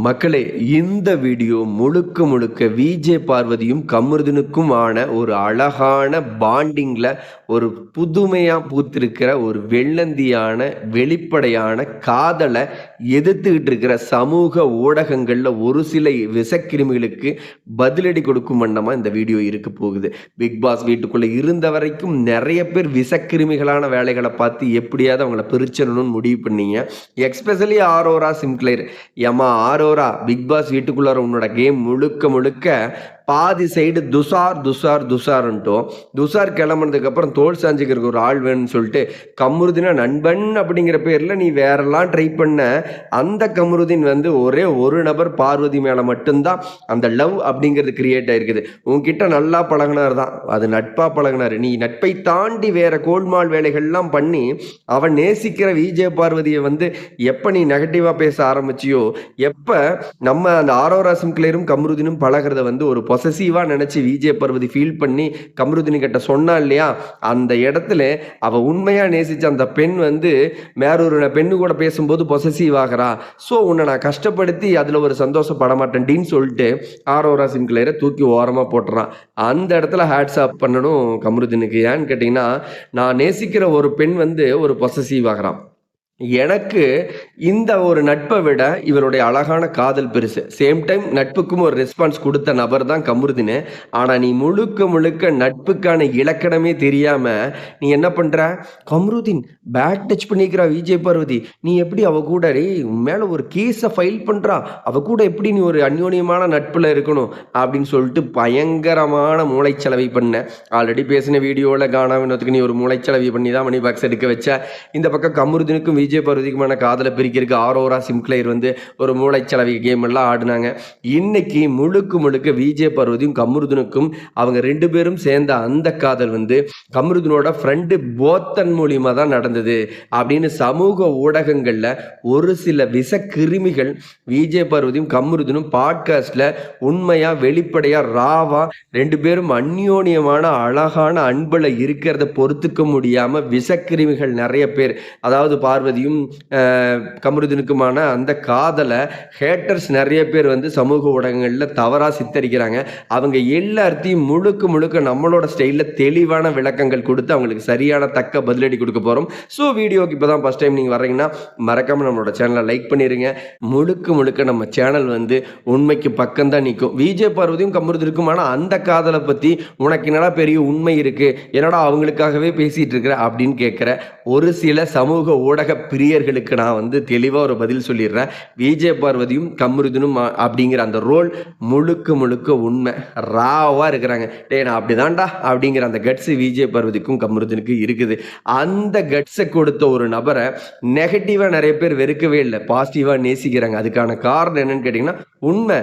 மக்களே, இந்த வீடியோ முழுக்க முழுக்க விஜே பார்வதியும் கமருதீனுக்குமான ஒரு அழகான பாண்டிங்ல ஒரு புதுமையா பூத்திருக்கிற ஒரு வெள்ளந்தியான வெளிப்படையான காதலை எதிர்த்துக்கிட்டு இருக்கிற சமூக ஊடகங்கள்ல ஒரு சில விசக்கிருமிகளுக்கு பதிலடி கொடுக்கும் வண்ணமா இந்த வீடியோ இருக்க போகுது. பிக் பாஸ் வீட்டுக்குள்ள இருந்த வரைக்கும் நிறைய பேர் விசக்கிருமிகளான வேலைகளை பார்த்து எப்படியாவது அவங்கள பிரிச்சிடணும்னு முடிவு பண்ணீங்க. எக்ஸ்பெஷலி ஆரோரா சிம்க்ளேர், ஏமா ஆரோரா, பிக் பாஸ் வீட்டுக்குள்ளார உன்னோட கேம் முழுக்க முழுக்க பாதி சைடு துஷார்ன்ட்டும் துஷார் கிளம்புனதுக்கு அப்புறம் தோல் சாஞ்சிக்கிறதுக்கு ஒரு ஆள் வேணும்னு சொல்லிட்டு கமருதீனா நண்பன் அப்படிங்கிற பேர்ல நீ வேறெல்லாம் ட்ரை பண்ண. அந்த கமருதீன் வந்து ஒரே ஒரு நபர் பார்வதி மேல மட்டும்தான் அந்த லவ் அப்படிங்கிறது கிரியேட் ஆயிருக்குது. உன்கிட்ட நல்லா பழகினார் தான், அது நட்பா பழகினாரு. நீ நட்பை தாண்டி வேற கோல்மால் வேலைகள்லாம் பண்ணி அவன் நேசிக்கிற விஜே பார்வதியை வந்து எப்ப நீ நெகட்டிவா பேச ஆரம்பிச்சியோ, எப்ப நம்ம அந்த ஆரோரா சிம்க்ளேரும் கமருதீனும் பழகிறத வந்து ஒரு பொசசிவா நினைச்சு விஜே பார்வதி ஃபீல் பண்ணி கமருதீன் கிட்ட சொன்னா இல்லையா, அந்த இடத்துல அவ உண்மையா நேசிச்ச அந்த பெண் வந்து வேறொரு பெண்ணு கூட பேசும்போது பொசசிவ் ஆகிறா. ஸோ உன்னை நான் கஷ்டப்படுத்தி அதுல ஒரு சந்தோஷப்பட மாட்டேன்டின்னு சொல்லிட்டு ஆரோரா சிம்க்ளேரை தூக்கி ஓரமா போட்டுறான். அந்த இடத்துல ஹேட்ஸ் ஆப் பண்ணணும் கமருதீனுக்கு. ஏன்னு கேட்டீங்கன்னா, நான் நேசிக்கிற ஒரு பெண் வந்து ஒரு பொசசிவ் ஆகிறான். எனக்கு இந்த ஒரு நட்பை விட இவருடைய அழகான காதல் பெருசு. சேம் டைம் நட்புக்கும் ஒரு ரெஸ்பான்ஸ் கொடுத்த நபர் தான் கமருதீன். ஆனா நீ முழுக்க முழுக்க நட்புக்கான இலக்கணமே தெரியாம நீ என்ன பண்ற, கமருதீன் பேட் டச் பண்ணிக்கிறா விஜய் பார்வதி, நீ எப்படி அவ கூட மேல ஒரு கேஸை ஃபைல் பண்றா, அவ கூட எப்படி நீ ஒரு அந்யோன்யமான நட்புல இருக்கணும் அப்படின்னு சொல்லிட்டு பயங்கரமான மூளைச்சலவை பண்ண. ஆல்ரெடி பேசின வீடியோவில் கானா வினோத்துக்கு நீ ஒரு மூளைச்சலவை பண்ணி தான் மணி பாக்ஸ் எடுக்க வச்ச. இந்த பக்கம் கமருதீனுக்கும் விஜய் பார்வதிக்குமான காதலை பிரிக்கிறதுக்கு ஆரோரா சிம்க்ளேர் வந்து ஒரு மூளைச்சலவை கேம் எல்லாம் ஆடினாங்க. இன்னைக்கு முழுக்க முழுக்க விஜய் பார்வதியும் கமருதீனுக்கும் அவங்க ரெண்டு பேரும் சேர்ந்த அந்த காதல் வந்து கமருதீனோட ஃப்ரெண்டு போத்தன் மூலியமா தான் நடந்தது அப்படின்னு சமூக ஊடகங்கள்ல ஒரு சில விசக்கிருமிகள் விஜய் பார்வதியும் கமருதீனும் பாட்காஸ்ட்ல உண்மையா வெளிப்படையா ராவா ரெண்டு பேரும் அந்யோன்யமான அழகான அன்புல இருக்கிறத பொறுத்துக்க முடியாம விசக்கிருமிகள் நிறைய பேர், அதாவது பார்வதியும் கமருதீனுக்குமான அந்த காதலை ஹேட்டர்ஸ் நிறைய பேர் வந்து சமூக ஊடகங்களில் தவறா சித்தரிக்கிறாங்க. அவங்க எல்லாத்தையும் முழுக்க முழுக்க நம்மளோட ஸ்டைலில் தெளிவான விளக்கங்கள் கொடுத்து அவங்களுக்கு சரியான தக்க பதிலடி கொடுக்க போகிறோம். ஸோ வீடியோக்கு இப்போ தான் ஃபஸ்ட் டைம் நீங்கள் வர்றீங்கன்னா மறக்காமல் நம்மளோட சேனலை லைக் பண்ணிடுங்க. முழுக்க முழுக்க நம்ம சேனல் வந்து உண்மைக்கு பக்கம்தான் நிற்கும். விஜய் பார்வதியும் கமருதீனுக்குமான அந்த காதலை பற்றி உனக்கு என்னடா பெரிய உண்மை இருக்குது, என்னடா அவங்களுக்காகவே பேசிகிட்டு இருக்கிற அப்படின்னு கேட்குற ஒரு சில சமூக ஊடக பிரியர்களுக்கு நான் வந்து தெளிவாக ஒரு பதில் சொல்லிடுறேன். விஜய் பார்வதியும் கமருதீனும் அப்படிங்கிற அந்த ரோல் முழுக்க முழுக்க உண்மை ராவாக இருக்கிறாங்க. நான் அப்படிதான்டா அப்படிங்கிற அந்த கட்ஸ் விஜய் பார்வதிக்கும் கமருதீனுக்கு இருக்குது. அந்த கட்ஸை கொடுத்த ஒரு நபரை நெகட்டிவாக நிறைய பேர் வெறுக்கவே இல்லை, பாசிட்டிவாக நேசிக்கிறாங்க. அதுக்கான காரணம் என்னன்னு கேட்டிங்கன்னா உண்மை.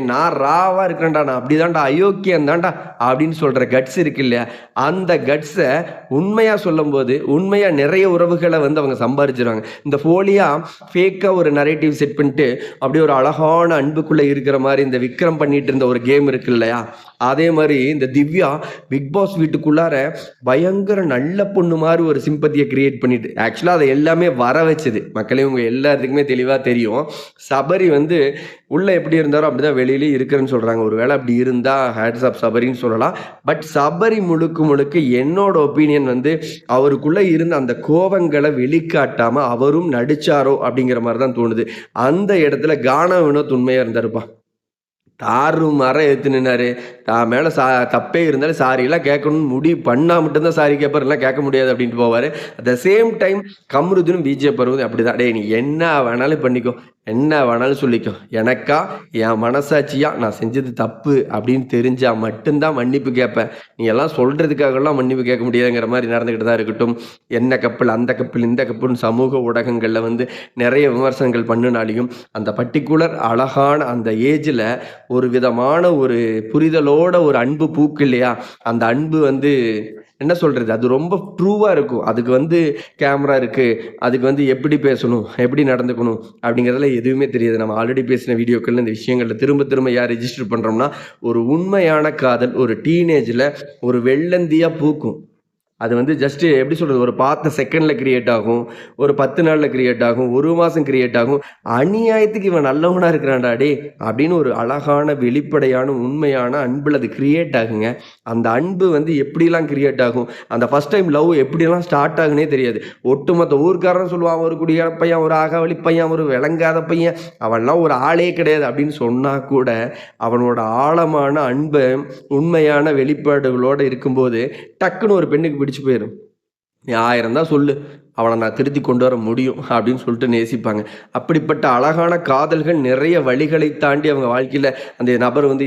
நான் ராவா இருக்கிறேன்டா, நான் அப்படிதான்டா அயோக்கியம் தான்டா அப்படின்னு சொல்ற கட்ஸ் இருக்கு இல்லையா, அந்த கட்ஸை உண்மையா சொல்லும் போது உண்மையா நிறைய உறவுகளை வந்து அவங்க சம்பாதிச்சிருவாங்க. இந்த போலியா ஃபேக்கா ஒரு நரேட்டிவ் செட் பண்ணிட்டு அப்படியே ஒரு அழகான அன்புக்குள்ள இருக்கிற மாதிரி இந்த விக்ரம் பண்ணிட்டு இருந்த ஒரு கேம் இருக்கு இல்லையா, அதே மாதிரி இந்த திவ்யா பிக் பாஸ் வீட்டுக்குள்ளார பயங்கர நல்ல பொண்ணு மாதிரி ஒரு சிம்பத்தியை கிரியேட் பண்ணிட்டு ஆக்சுவலாக அதை எல்லாமே வர வச்சது. மக்களே உங்க எல்லாத்துக்குமே தெளிவாக தெரியும். சபரி வந்து உள்ள எப்படி இருந்தாரோ அப்படிதான் வெளியிலேயே இருக்கிறேன்னு சொல்றாங்க. ஒரு வேளை அப்படி இருந்தா ஹேட்ஸ் ஆஃப் சபரின்னு சொல்லலாம். பட் சபரி முழுக்க முழுக்க என்னோட ஒப்பீனியன் வந்து அவருக்குள்ள இருந்த அந்த கோவங்களை வெளிக்காட்டாம அவரும் நடிச்சாரோ அப்படிங்கிற மாதிரி தான் தோணுது. அந்த இடத்துல கானா வினோத் உண்மையா இருந்தாருப்பா. தாரு மரம் எடுத்து நின்னாரு. தான் மேலே தப்பே இருந்தாலும் சாரியெல்லாம் கேட்கணும்னு முடிவு பண்ணால் மட்டும்தான் சாரி கேட்பார், எல்லாம் கேட்க முடியாது அப்படின்ட்டு போவார். அட் த சேம் டைம் கமருதீனும் விஜய் பார்வதி அப்படி தான். நீ என்ன வேணாலும் பண்ணிக்கோ, என்ன வேணாலும் சொல்லிக்கோ, எனக்கா என் மனசாட்சியா நான் செஞ்சது தப்பு அப்படின்னு தெரிஞ்சா மட்டும்தான் மன்னிப்பு கேட்பேன். நீ எல்லாம் சொல்றதுக்காகலாம் மன்னிப்பு கேட்க முடியாதுங்கிற மாதிரி நடந்துக்கிட்டு தான் இருக்கட்டும். என்ன கப்பல், அந்த கப்பல், இந்த கப்பல்னு சமூக ஊடகங்களில் வந்து நிறைய விமர்சனங்கள் பண்ணினாலையும் அந்த பர்டிகுலர் அழகான அந்த ஏஜில் ஒரு விதமான ஒரு புரிதலோட ஒரு அன்பு பூக்கு இல்லையா, அந்த அன்பு வந்து என்ன சொல்றது, அது ரொம்ப ட்ரூவா இருக்கும். அதுக்கு வந்து கேமரா இருக்கு, அதுக்கு வந்து எப்படி பேசணும், எப்படி நடந்துக்கணும் அப்படிங்கிறதுல எதுவுமே தெரியாது. நம்ம ஆல்ரெடி பேசின வீடியோக்கள் இந்த விஷயங்கள்ல திரும்ப திரும்ப யார் ரெஜிஸ்டர் பண்றோம்னா, ஒரு உண்மையான காதல் ஒரு டீனேஜ்ல ஒரு வெள்ளந்தியா பூக்கும். அது வந்து ஜஸ்ட் எப்படி சொல்றது, ஒரு பார்த்த செகண்ட்ல கிரியேட் ஆகும், ஒரு 10 நாள்ல கிரியேட் ஆகும், 1 மாசம் கிரியேட் ஆகும். அநியாயத்துக்கு இவன் நல்லவனா இருக்கிறான்டா டேய் அப்படின்னு ஒரு அழகான வெளிப்படையான உண்மையான அன்புல அது கிரியேட் ஆகுங்க. அந்த அன்பு வந்து எப்படிலாம் கிரியேட் ஆகும், அந்த ஃபர்ஸ்ட் டைம் லவ் எப்படிலாம் ஸ்டார்ட் ஆகுனே தெரியாது. ஒட்டுமொத்த ஊர்க்காரன் சொல்லுவான், ஒரு குடியார பையன், ஒரு ஆகாவளி பையன், ஒரு விளங்காத பையன், அவன்லாம் ஒரு ஆளே கிடையாது அப்படின்னு சொன்னா கூட அவனோட ஆழமான அன்பை உண்மையான வெளிப்பாடுகளோட இருக்கும்போது டக்குன்னு ஒரு பெண்ணுக்கு பிடிச்சு போயிடும். நீ 1000 தான் சொல்லு, அவனை நான் திருத்தி கொண்டு வர முடியும் அப்படின்னு சொல்லிட்டு நேசிப்பாங்க. அப்படிப்பட்ட அழகான காதல்கள் நிறைய வழிகளை தாண்டி அவங்க வாழ்க்கையில் அந்த நபர் வந்து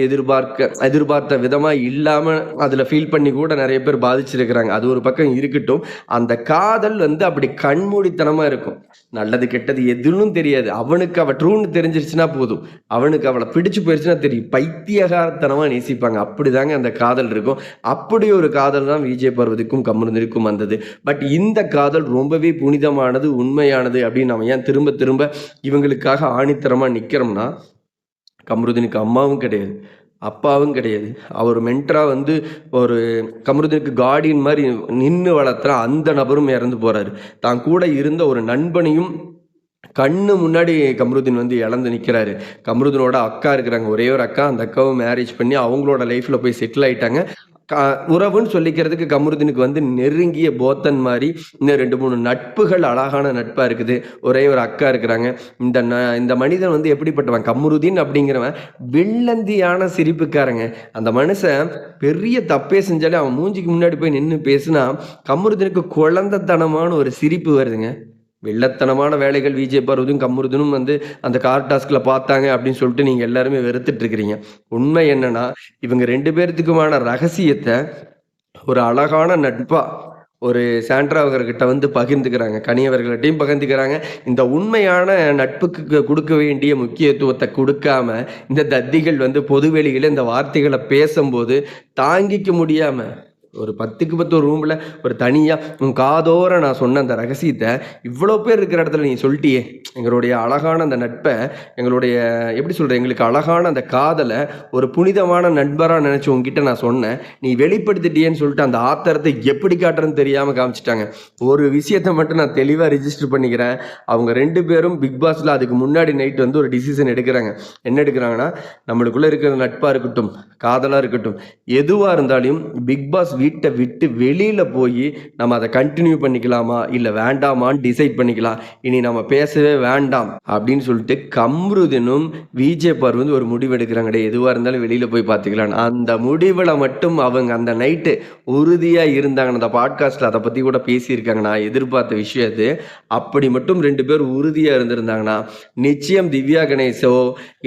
எதிர்பார்த்த விதமாக இல்லாமல் அதில் ஃபீல் பண்ணி கூட நிறைய பேர் பாதிச்சிருக்கிறாங்க. அது ஒரு பக்கம் இருக்கட்டும். அந்த காதல் வந்து அப்படி கண்மூடித்தனமாக இருக்கும். நல்லது கெட்டது எதுவும் தெரியாது. அவனுக்கு அவள் ட்ரூன்னு தெரிஞ்சிருச்சுன்னா போதும், அவனுக்கு அவளை பிடிச்சு போயிடுச்சுன்னா தெரியும், பைத்தியகாரத்தனமாக நேசிப்பாங்க. அப்படிதாங்க அந்த காதல் இருக்கும். அப்படி ஒரு காதல் தான் விஜய் பார்வதிக்கும் கமருதீனுக்கும் வந்தது. பட் இந்த காதல் ரொம்பவே புனிதமானது, உண்மையானது அப்படின்னு நம்ம ஏன் திரும்ப திரும்ப இவங்களுக்காக ஆணித்தரமா நிக்கிறோம்னா, கமருதீனுக்கு அம்மாவும் கிடையாது, அப்பாவும் கிடையாது. அவர் மென்டரா வந்து ஒரு கமருதீனுக்கு கார்டியன் மாதிரி நின்று வளர்த்துற அந்த நபரும் இறந்து போறாரு. தான் கூட இருந்த ஒரு நண்பனையும் கண்ணு முன்னாடி கமருதீன் வந்து இழந்து நிற்கிறாரு. கமருதீனோட அக்கா இருக்கிறாங்க, ஒரே ஒரு அக்கா. அந்த அக்காவும் மேரேஜ் பண்ணி அவங்களோட லைஃப்ல போய் செட்டில் ஆயிட்டாங்க. உறவுன்னு சொல்லிக்கிறதுக்கு கமருதீனுக்கு வந்து நெருங்கிய போத்தன் மாதிரி இன்னும் 2-3 நட்புகள் அழகான நட்பா இருக்குது. ஒரே ஒரு அக்கா இருக்கிறாங்க. இந்த மனிதன் வந்து எப்படிப்பட்டவன், கமருதீன் அப்படிங்கிறவன் வெள்ளந்தியான சிரிப்புக்காரங்க. அந்த மனுஷன் பெரிய தப்பே செஞ்சாலே அவன் மூஞ்சிக்கு முன்னாடி போய் நின்று பேசுனா கமருதீனுக்கு குழந்தைத்தனமான ஒரு சிரிப்பு வருதுங்க. வெள்ளத்தனமான வேலைகள் விஜய் பார்வதியும் கமருதீனும் வந்து அந்த கார் டாஸ்க்ல பார்த்தாங்க அப்படின்னு சொல்லிட்டு நீங்க எல்லாருமே வெறுத்துட்டு இருக்கிறீங்க. உண்மை என்னன்னா, இவங்க 2 பேர்த்துக்குமான ரகசியத்தை ஒரு அழகான நட்பா ஒரு சாண்ட்ரா அவர்கிட்ட வந்து பகிர்ந்துக்கிறாங்க, கனியவர்கள்ட்டையும் பகிர்ந்துக்கிறாங்க. இந்த உண்மையான நட்புக்கு கொடுக்க வேண்டிய முக்கியத்துவத்தை கொடுக்காம இந்த தத்திகள் வந்து பொதுவெளியில இந்த வார்த்தைகளை பேசும்போது தாங்கிக்க முடியாம ஒரு 10க்கு 10 ஒரு ரூம்ல ஒரு தனியா உன் காதோர நான் சொன்ன அந்த ரகசியத்தை இவ்வளோ பேர் இருக்கிற இடத்துல நீ சொல்லிட்டியே. எங்களுடைய அழகான அந்த நட்பை, எங்களுடைய எப்படி சொல்ற, எங்களுக்கு அழகான அந்த காதலை ஒரு புனிதமான நண்பராக நினைச்சு உங்ககிட்ட நான் சொன்னேன், நீ வெளிப்படுத்திட்டியேன்னு சொல்லிட்டு அந்த ஆத்திரத்தை எப்படி காட்டுறதுன்னு தெரியாம காமிச்சிட்டாங்க. ஒரு விஷயத்தை மட்டும் நான் தெளிவாக ரிஜிஸ்டர் பண்ணிக்கிறேன். அவங்க 2 பேரும் பிக் பாஸ்ல அதுக்கு முன்னாடி நைட் வந்து ஒரு டிசிஷன் எடுக்கிறாங்க. என்ன எடுக்கிறாங்கன்னா, நம்மளுக்குள்ள இருக்கிற நட்பா இருக்கட்டும், காதலா இருக்கட்டும், எதுவா இருந்தாலும் பிக் பாஸ் வீட்டை விட்டு வெளியில போய் நம்ம அதை கண்டினியூ பண்ணிக்கலாமா இல்லை வேண்டாமான்னு டிசைட் பண்ணிக்கலாம். இனி நம்ம பேசவே வேண்டாம் அப்படின்னு சொல்லிட்டு கமருதீனும் விஜய் பார்வதி ஒரு முடிவு எடுக்கிறாங்க. எதுவாக இருந்தாலும் வெளியில போய் பார்த்துக்கலாம். அந்த முடிவில் மட்டும் அவங்க அந்த நைட்டு உறுதியாக இருந்தாங்க. அந்த பாட்காஸ்ட்ல அதை பற்றி கூட பேசியிருக்காங்க. நான் எதிர்பார்த்த விஷயத்து அப்படி மட்டும் 2 பேர் உறுதியாக இருந்திருந்தாங்கன்னா நிச்சயம் திவ்யா கணேசோ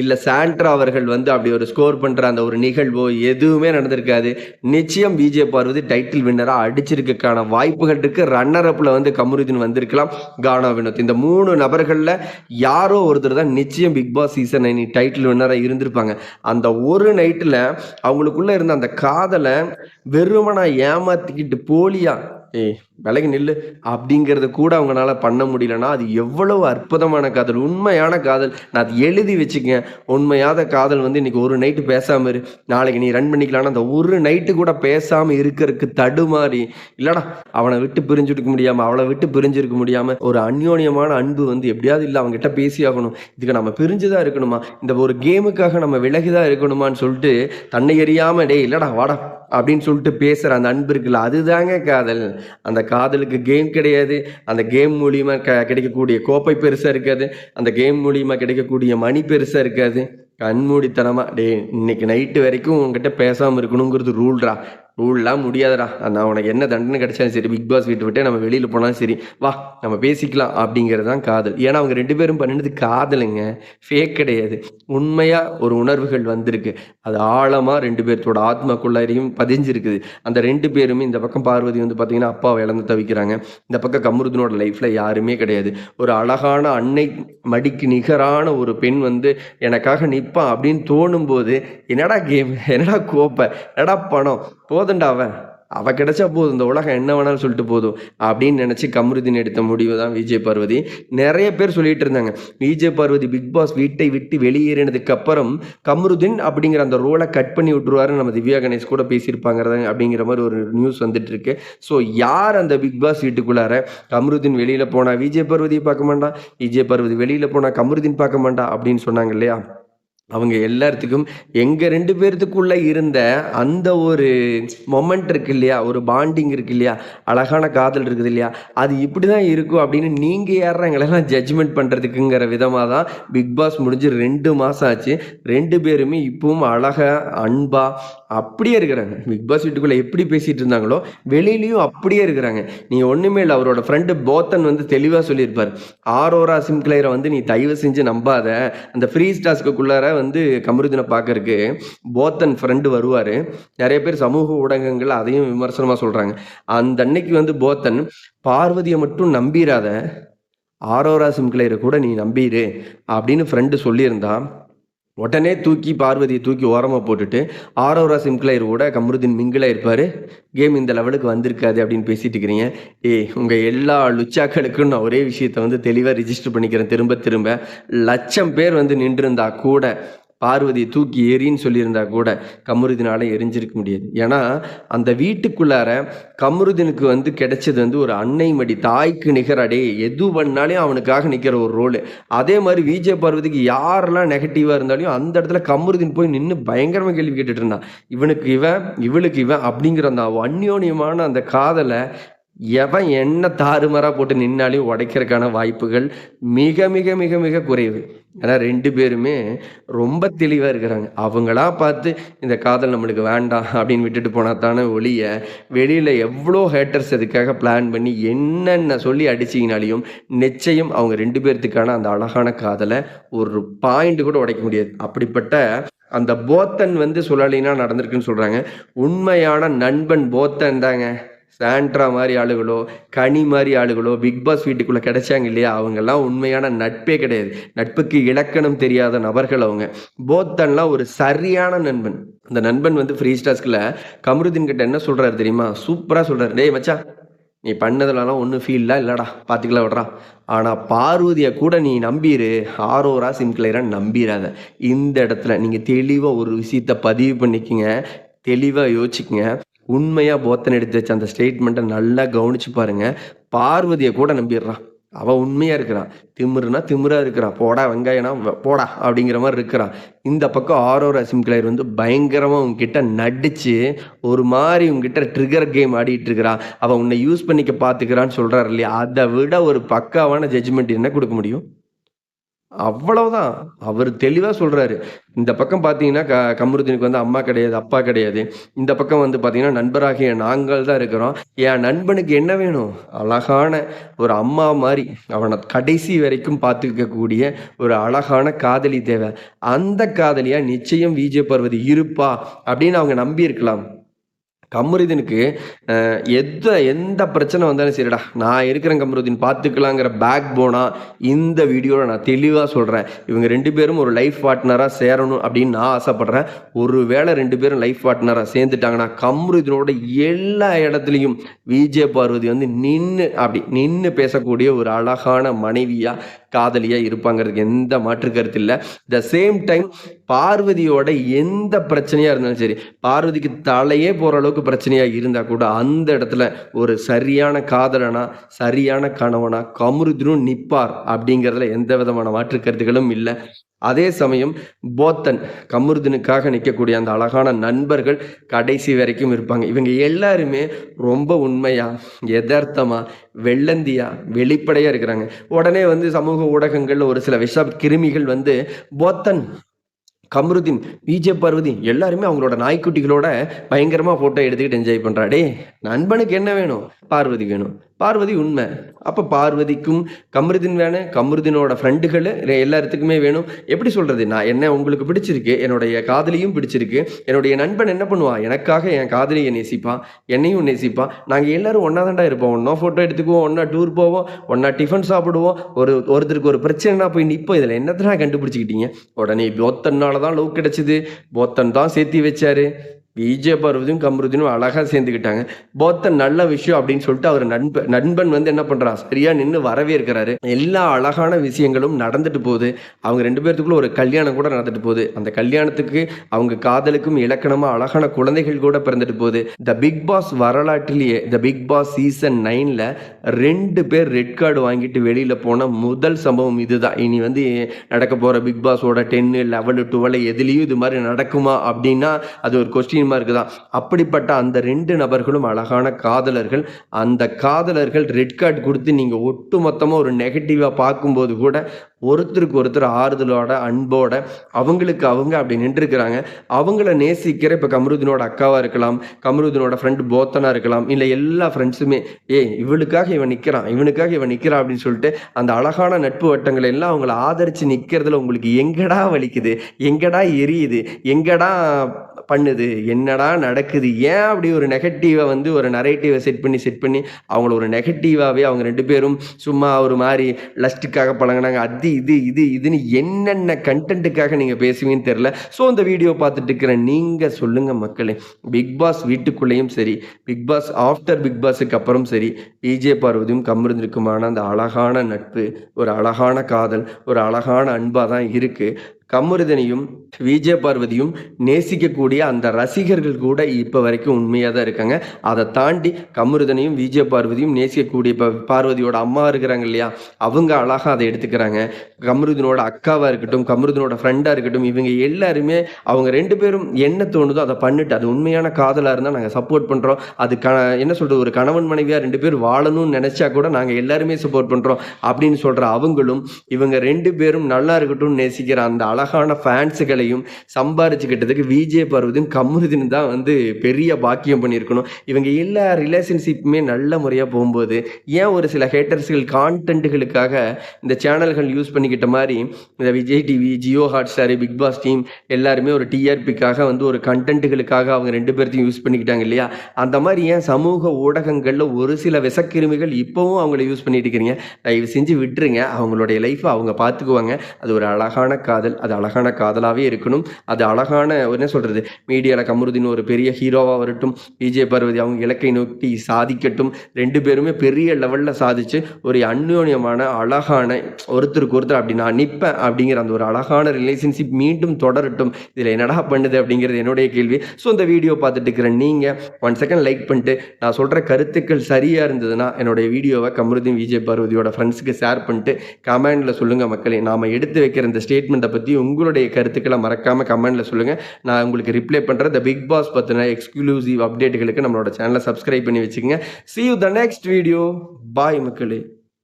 இல்லை சாண்ட்ரா அவர்கள் வந்து அப்படி ஒரு ஸ்கோர் பண்ணுற அந்த ஒரு நிகழ்வோ எதுவுமே நடந்திருக்காது. நிச்சயம் விஜய் பார்வதி டைட்டில் வின்னரா அடிச்சிருக்கான வாய்ப்புகள் இருக்கு. ரன்னர் அப்ல வந்து கமருதீன் வந்திருக்கலாம், கானா வினோத். இந்த 3 நபர்கள்ல யாரோ ஒருத்தர் தான் நிச்சயம் பிக் பாஸ் சீசன் 9 டைட்டில் வின்னரா இருந்திருப்பாங்க. அந்த ஒரு நைட்ல அவங்களுக்குள்ள இருந்த அந்த காதலை வெறுமனா ஏமாத்திக்கிட்டு போலியா விலகி நில்லு அப்படிங்கிறத கூட அவங்களால பண்ண முடியலன்னா அது எவ்வளவு அற்புதமான காதல், உண்மையான காதல். நான் அது எழுதி வச்சுக்கேன். உண்மையான காதல் வந்து இன்னைக்கு ஒரு நைட்டு பேசாம இரு, நாளைக்கு நீ ரன் பண்ணிக்கலாம்னா அந்த ஒரு நைட்டு கூட பேசாம இருக்கிறதுக்கு தடுமாறி, இல்லடா அவனை விட்டு பிரிஞ்சுருக்க முடியாம அவளை விட்டு பிரிஞ்சிருக்க முடியாம ஒரு அந்யோன்யமான அன்பு வந்து எப்படியாவது இல்லை அவங்க கிட்ட பேசி ஆகணும், இதுக்கு நம்ம பிரிஞ்சுதான் இருக்கணுமா, இந்த ஒரு கேமுக்காக நம்ம விலகிதான் இருக்கணுமான்னு சொல்லிட்டு தன்னை எறியாம டே இல்லடா வாடா அப்படின்னு சொல்லிட்டு பேசுற அந்த அன்பு இருக்குல்ல, அதுதாங்க காதல். அந்த காதலுக்கு கேம் கிடையாது. அந்த கேம் மூலியமா கிடைக்கக்கூடிய கோப்பை பெருசா இருக்காது. அந்த கேம் மூலியமா கிடைக்கக்கூடிய மணி பெருசா இருக்காது. கண்மூடித்தனமா இன்னைக்கு நைட்டு வரைக்கும் உங்ககிட்ட பேசாம இருக்கணுங்கிறது ரூல்ரா, ரூல்லாம் முடியாதுடா, நான் உனக்கு என்ன தண்டனை கிடைச்சாலும் சரி, பிக் பாஸ் வீட்டை விட்டு நம்ம வெளியில் போனாலும் சரி, வா நம்ம பேசிக்கலாம் அப்படிங்கிறது தான் காதல். ஏன்னா அவங்க 2 பேரும் பண்ணினது காதலுங்க, ஃபேக் கிடையாது. உண்மையாக ஒரு உணர்வுகள் வந்திருக்கு. அது ஆழமாக 2 பேர்த்தோட ஆத்மாக்குள்ளாரையும் பதிஞ்சிருக்குது. அந்த 2 பேருமே, இந்த பக்கம் பார்வதி வந்து பார்த்தீங்கன்னா அப்பாவை இழந்து தவிக்கிறாங்க, இந்த பக்கம் கமருதீனோட லைஃப்பில் யாருமே கிடையாது. ஒரு அழகான அன்னை மடிக்கு நிகரான ஒரு பெண் வந்து எனக்காக நிற்பான் அப்படின்னு தோணும் போது என்னடா கேம், என்னடா கோப்பை, என்னடா பணம், போதண்டா அவன் அவ கிடைச்சா போதும், இந்த உலகம் என்ன வேணாலும் சொல்லிட்டு போதும் அப்படின்னு நினைச்சு கமருதீன் எடுத்த முடிவு தான் விஜய் பார்வதி. நிறைய பேர் சொல்லிட்டு இருந்தாங்க, விஜய் பார்வதி பிக் பாஸ் வீட்டை விட்டு வெளியேறினதுக்கு அப்புறம் கமருதீன் அப்படிங்கிற அந்த ரோலை கட் பண்ணி விட்டுருவாரு, நம்ம திவ்யா கணேஷ் கூட பேசியிருப்பாங்க அப்படிங்கிற மாதிரி ஒரு நியூஸ் வந்துட்டு இருக்கு. ஸோ யார் அந்த பிக் பாஸ் வீட்டுக்குள்ளார கமருதீன் வெளியில போனா விஜய் பார்வதியை பார்க்க மாட்டான், விஜய் பார்வதி வெளியில போனா கமருதீன் பார்க்க மாட்டான் அப்படின்னு சொன்னாங்க இல்லையா, அவங்க எல்லாத்துக்கும் எங்க 2 பேர்த்துக்குள்ள இருந்த அந்த ஒரு மொமெண்ட் இருக்கு இல்லையா, ஒரு பாண்டிங் இருக்கு இல்லையா, அழகான காதல் இருக்குது இல்லையா, அது இப்படிதான் இருக்கும் அப்படின்னு நீங்க யாரா எங்களெல்லாம் ஜட்ஜ்மெண்ட் பண்றதுக்குங்கிற விதமா தான் பிக் பாஸ் முடிஞ்சு 2 மாசம் ஆச்சு. 2 பேருமே இப்பவும் அழகா அன்பா அப்படியே இருக்கிறாங்க. பிக் பாஸ் வீட்டுக்குள்ள எப்படி பேசிட்டு இருந்தாங்களோ வெளியிலயும் அப்படியே இருக்கிறாங்க. நீ ஒண்ணுமே இல்லை, அவரோட ஃப்ரெண்டு போத்தன் வந்து தெளிவா சொல்லியிருப்பார், ஆரோரா சிம்க்ளைரை வந்து நீ தயவு செஞ்சு நம்பாத, அந்த ஃப்ரீஸ் டாஸ்க்குள்ளார வந்து கமருதீனை பார்க்கறதுக்கு போத்தன் ஃப்ரெண்டு வருவார். நிறைய பேர் சமூக ஊடகங்கள் அதையும் விமர்சனமாக சொல்கிறாங்க. அந்த அன்னைக்கு வந்து போத்தன் பார்வதியை மட்டும் நம்பிராத, ஆரோரா சிம்க்ளைரை கூட நீ நம்பிடு அப்படின்னு ஃப்ரெண்டு சொல்லியிருந்தா உடனே பார்வதியை தூக்கி ஓரமாக போட்டுட்டு ஆரோரா சிம்க்ளைர் கூட கமருதீன் மிங்கிளாக இருப்பார், கேம் இந்த லெவலுக்கு வந்திருக்காது அப்படின்னு பேசிட்டு இருக்கிறீங்க. உங்கள் எல்லா லுச்சாக்களுக்கும் நான் ஒரே விஷயத்தை வந்து தெளிவாக ரிஜிஸ்டர் பண்ணிக்கிறேன். திரும்ப திரும்ப 1,00,000 பேர் வந்து நின்றுருந்தா கூட, பார்வதியை தூக்கி எரின்னு சொல்லியிருந்தா கூட கமருதீனால எரிஞ்சிருக்க முடியாது. ஏன்னா அந்த வீட்டுக்குள்ளார கமருதீனுக்கு வந்து கிடைச்சது வந்து ஒரு அன்னை மடி, தாய்க்கு நிகரடே, எது பண்ணாலும் அவனுக்காக நிற்கிற ஒரு ரோலு. அதே மாதிரி விஜய் பார்வதிக்கு யாரெல்லாம் நெகட்டிவாக இருந்தாலும் அந்த இடத்துல கமருதீன் போய் நின்று பயங்கரமாக கேள்வி கேட்டுட்டு இருந்தான். இவனுக்கு இவன், இவளுக்கு இவன் அப்படிங்கிற அந்த அந்யோன்யமான அந்த காதலை எவன் என்ன தாறுமாறாக போட்டு நின்னாலையும் உடைக்கிறதுக்கான வாய்ப்புகள் மிக மிக மிக மிக குறைவு. ஏன்னா 2 பேருமே ரொம்ப தெளிவாக இருக்கிறாங்க. அவங்களா பார்த்து இந்த காதல் நம்மளுக்கு வேண்டாம் அப்படின்னு விட்டுட்டு போனா தானே ஒழிய, வெளியில் எவ்வளோ ஹேட்டர்ஸ் அதுக்காக பிளான் பண்ணி என்னென்ன சொல்லி அடிச்சிங்கனாலையும் நிச்சயம் அவங்க 2 பேர்த்துக்கான அந்த அழகான காதலை ஒரு பாயிண்ட் கூட உடைக்க முடியாது. அப்படிப்பட்ட அந்த போத்தன் வந்து சொல்லலைன்னா நடந்திருக்குன்னு சொல்கிறாங்க. உண்மையான நண்பன் போத்தன் தாங்க. சாண்ட்ரா மாதிரி ஆளுகளோ, கனி மாதிரி ஆளுகளோ பிக் பாஸ் வீட்டுக்குள்ளே கிடைச்சாங்க இல்லையா, அவங்கெல்லாம் உண்மையான நட்பே கிடையாது. நட்புக்கு இலக்கணம் தெரியாத நபர்கள் அவங்க. போத்தன்லாம் ஒரு சரியான நண்பன். அந்த நண்பன் வந்து ஃப்ரீ ஸ்டாஸ்கில் கமருதீன் கிட்ட என்ன சொல்கிறாரு தெரியுமா, சூப்பராக சொல்கிறார், டேய் மச்சான் நீ பண்ணதுலலாம் ஒன்றும் ஃபீல்லாம் இல்லைடா, பார்த்துக்கலாம் விட்றா, ஆனால் பார்வதியை கூட நீ நம்பிடு, ஆரோரா சிம்க்ளைரை நம்பிடாத. இந்த இடத்துல நீங்கள் தெளிவாக ஒரு விஷயத்தை பதிவு பண்ணிக்கிங்க, தெளிவாக யோசிச்சுக்கங்க. உண்மையாக போத்தன் எடுத்து வச்ச அந்த ஸ்டேட்மெண்ட்டை நல்லா கவனிச்சு பாருங்க. பார்வதியை கூட நம்பிடுறான், அவன் உண்மையாக இருக்கிறான். திமிருனா திமிராக இருக்கிறான், போடா வெங்காயனா போடா அப்படிங்கிற மாதிரி இருக்கிறான். இந்த பக்கம் ஆரோரா சிம்க்ளைர் வந்து பயங்கரமாக உங்ககிட்ட நடித்து ஒரு மாதிரி உங்ககிட்ட ட்ரிகர் கேம் ஆடிட்டு இருக்கிறான், அவன் உன்னை யூஸ் பண்ணிக்க பார்த்துக்கிறான்னு சொல்கிறார் இல்லையா, அதை விட ஒரு பக்காவான ஜட்ஜ்மெண்ட் என்ன கொடுக்க முடியும்? அவ்வளவுதான். அவர் தெளிவா சொல்றாரு. இந்த பக்கம் பார்த்தீங்கன்னா, கமருதீனுக்கு வந்து அம்மா கிடையாது, அப்பா கிடையாது. இந்த பக்கம் வந்து பார்த்தீங்கன்னா, நண்பராகிய நாங்கள் தான் இருக்கிறோம். என் நண்பனுக்கு என்ன வேணும்? அழகான ஒரு அம்மா மாரி, அவனை கடைசி வரைக்கும் பார்த்துக்கக்கூடிய ஒரு அழகான காதலி தேவை. அந்த காதலியா நிச்சயம் விஜய் பார்வதி இருப்பா அப்படின்னு அவங்க நம்பியிருக்கலாம். கமருதீனுக்கு எந்த பிரச்சனை வந்தாலும் சரிடா, நான் இருக்கிறேன் கமருதீன் பார்த்துக்கலாங்கிற பேக் போனா இந்த வீடியோவில் நான் தெளிவாக சொல்கிறேன். இவங்க 2 பேரும் ஒரு லைஃப் பார்ட்னராக சேரணும் அப்படின்னு நான் ஆசைப்பட்றேன். ஒருவேளை 2 பேரும் லைஃப் பார்ட்னராக சேர்ந்துட்டாங்கன்னா கமருதீனோட எல்லா இடத்துலையும் விஜய் பார்வதி வந்து நின்று பேசக்கூடிய ஒரு அழகான மனைவியாக, காதலியாக இருப்பாங்கிறதுக்கு எந்த மாற்று கருத்து இல்லை. த சேம் டைம் பார்வதியோட எந்த பிரச்சனையாக இருந்தாலும் சரி, பார்வதிக்கு தலையே போகிற அளவுக்கு பிரச்சனையாக இருந்தால் கூட அந்த இடத்துல ஒரு சரியான காதலனா, சரியான கணவனா கமருதீனும் நிற்பார் அப்படிங்கிறதுல எந்த விதமான மாற்று கருத்துக்களும் இல்லை. அதே சமயம் போத்தன், கமருதீனுக்காக நிற்கக்கூடிய அந்த அழகான நண்பர்கள் கடைசி வரைக்கும் இருப்பாங்க. இவங்க எல்லாருமே ரொம்ப உண்மையா, யதார்த்தமா, வெள்ளந்தியா, வெளிப்படையா இருக்கிறாங்க. உடனே வந்து சமூக ஊடகங்கள்ல ஒரு சில விஷ கிருமிகள் வந்து போத்தன், கமருதீன், விஜய் பார்வதி எல்லாருமே அவங்களோட நாய்க்குட்டிகளோட பயங்கரமா போட்டோ எடுத்துக்கிட்டு என்ஜாய் பண்றாடே. நண்பனுக்கு என்ன வேணும்? பார்வதி வேணும். பார்வதி உண்மை. அப்போ பார்வதிக்கும் கமருதீன் வேணும், கமருதீனோட ஃப்ரெண்டுகள் எல்லாத்துக்குமே வேணும். எப்படி சொல்கிறது, நான் என்ன உங்களுக்கு பிடிச்சிருக்கு, என்னுடைய காதலியும் பிடிச்சிருக்கு, என்னுடைய நண்பன் என்ன பண்ணுவான், எனக்காக என் காதலியை நேசிப்பான், என்னையும் நேசிப்பான், நாங்கள் எல்லோரும் ஒன்றா தாண்டா இருப்போம், ஒன்றா ஃபோட்டோ எடுத்துக்குவோம், ஒன்றா டூர் போவோம், ஒன்றா டிஃபன் சாப்பிடுவோம், ஒருத்தருக்கு ஒரு பிரச்சனைனா போய் நிற்போம். இதில் என்னத்தான் கண்டுபிடிச்சிக்கிட்டீங்க? உடனே போத்தன்னால தான் லவ் கிடச்சிது, போத்தன் தான் சேர்த்தி வச்சாரு, விஜய் பார்வதியும் கமருதீனும் அழகா சேர்ந்துக்கிட்டாங்க. போத்த நல்ல விஷயம் அப்படின்னு சொல்லிட்டு அவர் நண்பன் வந்து என்ன பண்றான், சரியா நின்னு வரவேற்கிறாரு. எல்லா அழகான விஷயங்களும் நடந்துட்டு போகுது. அவங்க 2 பேத்துக்குள்ள ஒரு கல்யாணம் கூட நடந்துட்டு போகுது. அந்த கல்யாணத்துக்கு அவங்க காதலுக்கும் இலக்கணமா அழகான குழந்தைகள் கூட பிறந்துட்டு போகுது. த பிக் பாஸ் வரலாற்றிலேயே த பிக் பாஸ் சீசன் 9ல 2 பேர் ரெட் கார்டு வாங்கிட்டு வெளியில போன முதல் சம்பவம் இதுதான். இனி வந்து நடக்க போற பிக் பாஸோட 10, 11, 12 எதுலயும் இது மாதிரி நடக்குமா அப்படின்னா அது ஒரு கொஸ்டின் மார்க் தான். அப்படிப்பட்ட அந்த 2 நபர்களும் அழகான காதலர்கள். அந்த காதலர்கள் ரெட் கார்டு கொடுத்து நீங்க ஒட்டு மொத்தமா ஒரு நெகட்டிவா பார்க்கும்போது கூட ஒருத்தருக்கு ஒருத்தர் ஆறுதலோட, அன்போட அவங்களுக்கு அவங்க அப்படி நின்றுருக்கிறாங்க. அவங்கள நேசிக்கிற இப்ப கமருதீனோட அக்காவா இருக்கலாம், கமருதீனோட ஃப்ரெண்ட் போத்தனா இருக்கலாம், இல்ல எல்லா ஃப்ரெண்ட்ஸுமே இவளுக்காக இவன் நிற்கிறான், இவனுக்காக இவன் நிற்கிறான் அப்படின்னு சொல்லிட்டு அந்த அழகான நட்பு வட்டங்கள் எல்லாம் அவங்கள ஆதரிச்சு நிற்கிறதுல உங்களுக்கு எங்கடா வலிக்குது, எங்கடா எரியுது, எங்கடா பண்ணுது, என்னடா நடக்குது, ஏன் அப்படி ஒரு நெகட்டிவை வந்து ஒரு நரேட்டிவை செட் பண்ணி அவங்கள ஒரு நெகட்டிவாகவே அவங்க 2 பேரும் சும்மா ஒரு மாதிரி லஸ்ட்டுக்காக பழங்கினாங்க, இதுன்னு என்னென்ன கண்டென்ட்டுக்காக நீங்கள் பேசுவீங்கன்னு தெரில. ஸோ இந்த வீடியோ பார்த்துட்டு இருக்கிற நீங்கள் சொல்லுங்கள் மக்களே, பிக் பாஸ் வீட்டுக்குள்ளேயும் சரி, பிக் பாஸ் ஆஃப்டர் பிக் பாஸுக்கு அப்புறம் சரி, விஜய் பார்வதியும் கமருதீனுக்குமான அந்த அழகான நட்பு, ஒரு அழகான காதல், ஒரு அழகான அன்பாக தான் இருக்குது. கமருதீனையும் விஜய் பார்வதியும் நேசிக்கக்கூடிய அந்த ரசிகர்கள் கூட இப்போ வரைக்கும் உண்மையாக தான் இருக்காங்க. அதை தாண்டி கமருதீனையும் விஜய் பார்வதியும் நேசிக்கக்கூடிய இப்போ பார்வதியோட அம்மா இருக்கிறாங்க இல்லையா, அவங்க அழகாக அதை எடுத்துக்கிறாங்க. கமருதீனோட அக்காவாக இருக்கட்டும், கமருதீனோட ஃப்ரெண்டாக இருக்கட்டும், இவங்க எல்லாருமே அவங்க 2 பேரும் என்ன தோணுதோ அதை பண்ணிட்டு, அது உண்மையான காதலாக இருந்தால் நாங்கள் சப்போர்ட் பண்ணுறோம். அது என்ன சொல்கிறது, ஒரு கணவன் மனைவியாக 2 பேர் வாழணும்னு நினச்சா கூட நாங்கள் எல்லாருமே சப்போர்ட் பண்ணுறோம் அப்படின்னு சொல்கிற அவங்களும் இவங்க 2 பேரும் நல்லா இருக்கட்டும் நேசிக்கிற அந்த அழகான ஃபேன்ஸுகளையும் சம்பாரிச்சுக்கிட்டதுக்கு விஜய் பார்வதியும் கமருதீன் தான் வந்து பெரிய பாக்கியம் பண்ணியிருக்கணும். இவங்க எல்லா ரிலேஷன்ஷிப்புமே நல்ல முறையாக போகும்போது ஏன் ஒரு சில ஹேட்டர்ஸ்கள் கான்டென்ட்டுகளுக்காக இந்த சேனல்கள் யூஸ் பண்ணிக்கிட்ட மாதிரி இந்த Vijay TV, Jio Hotstar, Bigg Boss team எல்லாருமே ஒரு டிஆர்பிக்காக வந்து ஒரு கண்டென்ட்டுகளுக்காக அவங்க 2 பேர்த்தையும் யூஸ் பண்ணிக்கிட்டாங்க இல்லையா, அந்த மாதிரி ஏன் சமூக ஊடகங்களில் ஒரு சில விஷக்கிருமிகள் இப்போவும் அவங்கள யூஸ் பண்ணிட்டு இருக்கிறீங்க. தயவு செஞ்சு விட்டுருங்க, அவங்களுடைய லைஃப்பை அவங்க பார்த்துக்குவாங்க. அது ஒரு அழகான காதல், அது அழகான காதலாகவே இருக்கணும். அது அழகான என்ன சொல்கிறது, மீடியாவில் கமருதீன் ஒரு பெரிய ஹீரோவாக வரட்டும், விஜய் பார்வதி அவங்க இலக்கை நோக்கி சாதிக்கட்டும். 2 பேருமே பெரிய லெவலில் சாதிச்சு ஒரு அந்யோன்யமான அழகான ஒருத்தருக்கு ஒருத்தர் அப்படி நான் நிற்பேன் அப்படிங்கிற அந்த ஒரு அழகான ரிலேஷன்ஷிப் மீண்டும் தொடரட்டும். இதில் என்னடா பண்ணுது அப்படிங்கிறது என்னுடைய கேள்வி. ஸோ இந்த வீடியோ பார்த்துட்டு இருக்கிற நீங்கள் 1 செகண்ட் லைக் பண்ணிட்டு நான் சொல்கிற கருத்துக்கள் சரியாக இருந்ததுன்னா என்னுடைய வீடியோவை கமருதீன் விஜய் பார்வதியோட ஃப்ரெண்ட்ஸுக்கு ஷேர் பண்ணிட்டு கமெண்டில் சொல்லுங்கள் மக்களே. நாம் எடுத்து வைக்கிற இந்த ஸ்டேட்மெண்ட்டை பற்றி உங்களுடைய கருத்துக்களை மறக்காமல் கமெண்டில் சொல்லுங்கள். நான் உங்களுக்கு ரிப்ளை பண்ணுறேன். த பிக் பாஸ் பற்றின எக்ஸ்க்ளூசிவ் அப்டேட்டுகளுக்கு நம்மளோட சேனலை சப்ஸ்கிரைப் பண்ணி வச்சுக்கோங்க. See you the next video. Bye மக்களே.